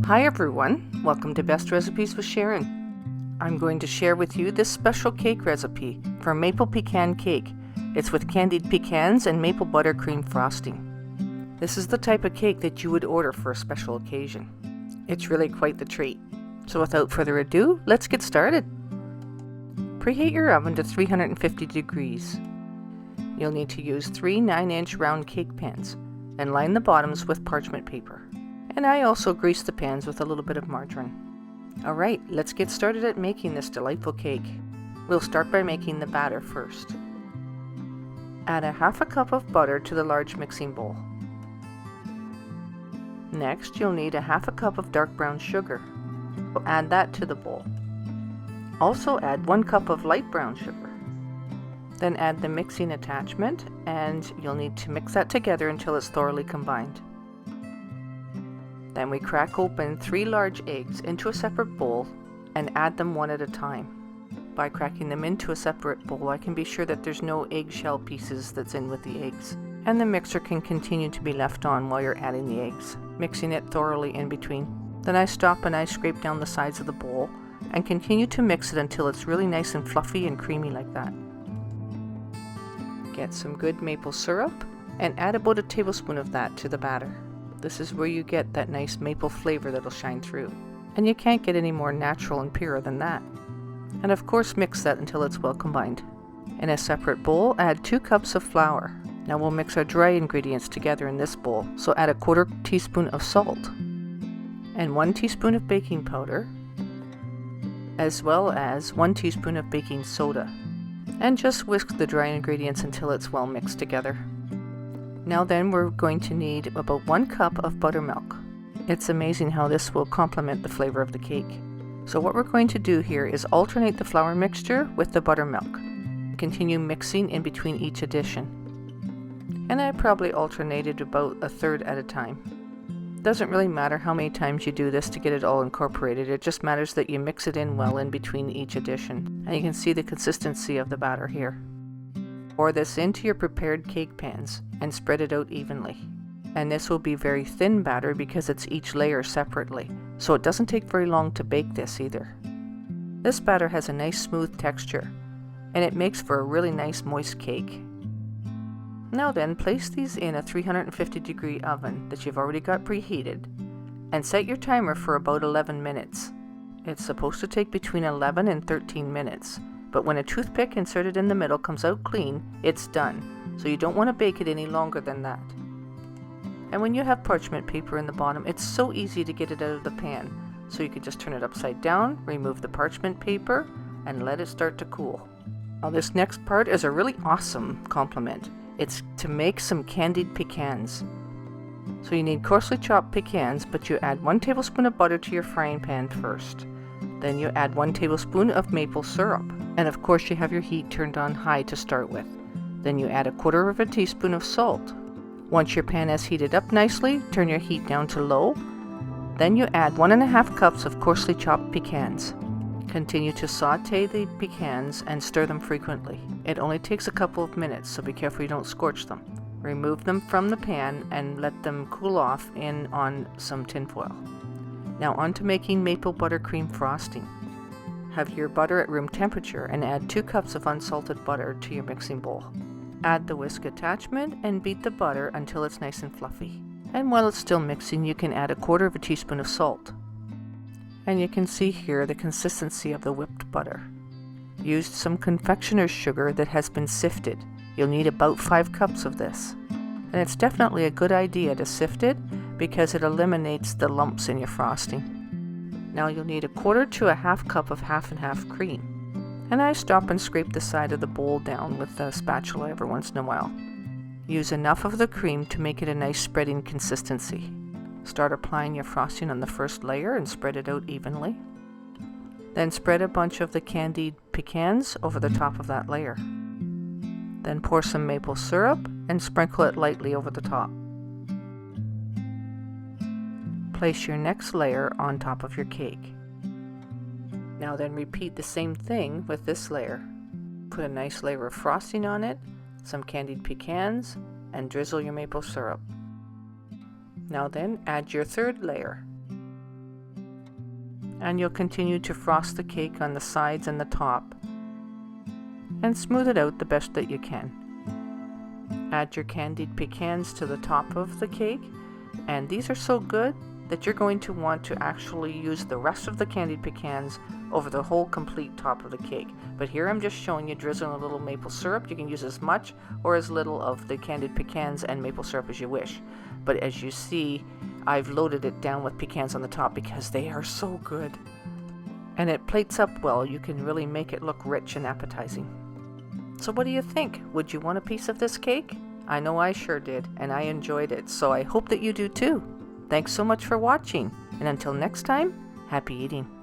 Hi everyone, welcome to Best Recipes with Sharon. I'm going to share with you this special cake recipe for maple pecan cake. It's with candied pecans and maple buttercream frosting. This is the type of cake that you would order for a special occasion. It's really quite the treat. So without further ado, let's get started. Preheat your oven to 350 degrees. You'll need to use 3 9-inch round cake pans and line the bottoms with parchment paper. And I also grease the pans with a little bit of margarine. Alright, let's get started at making this delightful cake. We'll start by making the batter first. Add a half a cup of butter to the large mixing bowl. Next, you'll need a half a cup of dark brown sugar. We'll add that to the bowl. Also add 1 cup of light brown sugar. Then add the mixing attachment, and you'll need to mix that together until it's thoroughly combined. Then we crack open 3 large eggs into a separate bowl and add them one at a time. By cracking them into a separate bowl, I can be sure that there's no eggshell pieces that's in with the eggs. And the mixer can continue to be left on while you're adding the eggs, mixing it thoroughly in between. Then I stop and I scrape down the sides of the bowl and continue to mix it until it's really nice and fluffy and creamy like that. Get some good maple syrup and add about a tablespoon of that to the batter. This is where you get that nice maple flavor that'll shine through. And you can't get any more natural and pure than that. And of course mix that until it's well combined. In a separate bowl, add 2 cups of flour. Now we'll mix our dry ingredients together in this bowl, so add a 1/4 teaspoon of salt and 1 teaspoon of baking powder, as well as 1 teaspoon of baking soda. And just whisk the dry ingredients until it's well mixed together. Now then, we're going to need about 1 cup of buttermilk. It's amazing how this will complement the flavor of the cake. So what we're going to do here is alternate the flour mixture with the buttermilk. Continue mixing in between each addition. And I probably alternated about 1/3 at a time. Doesn't really matter how many times you do this to get it all incorporated, it just matters that you mix it in well in between each addition. And you can see the consistency of the batter here. Pour this into your prepared cake pans and spread it out evenly. And this will be very thin batter because it's each layer separately, so it doesn't take very long to bake this either. This batter has a nice smooth texture, and it makes for a really nice moist cake. Now then, place these in a 350 degree oven that you've already got preheated, and set your timer for about 11 minutes. It's supposed to take between 11 and 13 minutes. But when a toothpick inserted in the middle comes out clean, it's done, so you don't want to bake it any longer than that. And when you have parchment paper in the bottom, it's so easy to get it out of the pan, so you can just turn it upside down, remove the parchment paper, and let it start to cool. Now this next part is a really awesome compliment. It's to make some candied pecans. So you need coarsely chopped pecans, but you add 1 tablespoon of butter to your frying pan first. Then you add 1 tablespoon of maple syrup. And of course you have your heat turned on high to start with. Then you add a 1/4 teaspoon of salt. Once your pan has heated up nicely, turn your heat down to low. Then you add 1½ cups of coarsely chopped pecans. Continue to saute the pecans and stir them frequently. It only takes a couple of minutes, so be careful you don't scorch them. Remove them from the pan and let them cool off on some tin foil. Now on to making maple buttercream frosting. Have your butter at room temperature and add 2 cups of unsalted butter to your mixing bowl. Add the whisk attachment and beat the butter until it's nice and fluffy. And while it's still mixing, you can add a 1/4 teaspoon of salt. And you can see here the consistency of the whipped butter. Used some confectioner's sugar that has been sifted. You'll need about 5 cups of this. And it's definitely a good idea to sift it because it eliminates the lumps in your frosting. Now you'll need a 1/4 to a 1/2 cup of half and half cream. And I stop and scrape the side of the bowl down with a spatula every once in a while. Use enough of the cream to make it a nice spreading consistency. Start applying your frosting on the first layer and spread it out evenly. Then spread a bunch of the candied pecans over the top of that layer. Then pour some maple syrup and sprinkle it lightly over the top. Place your next layer on top of your cake. Now then repeat the same thing with this layer. Put a nice layer of frosting on it, some candied pecans, and drizzle your maple syrup. Now then, add your third layer. And you'll continue to frost the cake on the sides and the top, and smooth it out the best that you can. Add your candied pecans to the top of the cake, and these are so good that you're going to want to actually use the rest of the candied pecans over the whole complete top of the cake. But here I'm just showing you drizzling a little maple syrup. You can use as much or as little of the candied pecans and maple syrup as you wish. But as you see, I've loaded it down with pecans on the top because they are so good. And it plates up well. You can really make it look rich and appetizing. So what do you think? Would you want a piece of this cake? I know I sure did, and I enjoyed it, so I hope that you do too. Thanks so much for watching, and until next time, happy eating.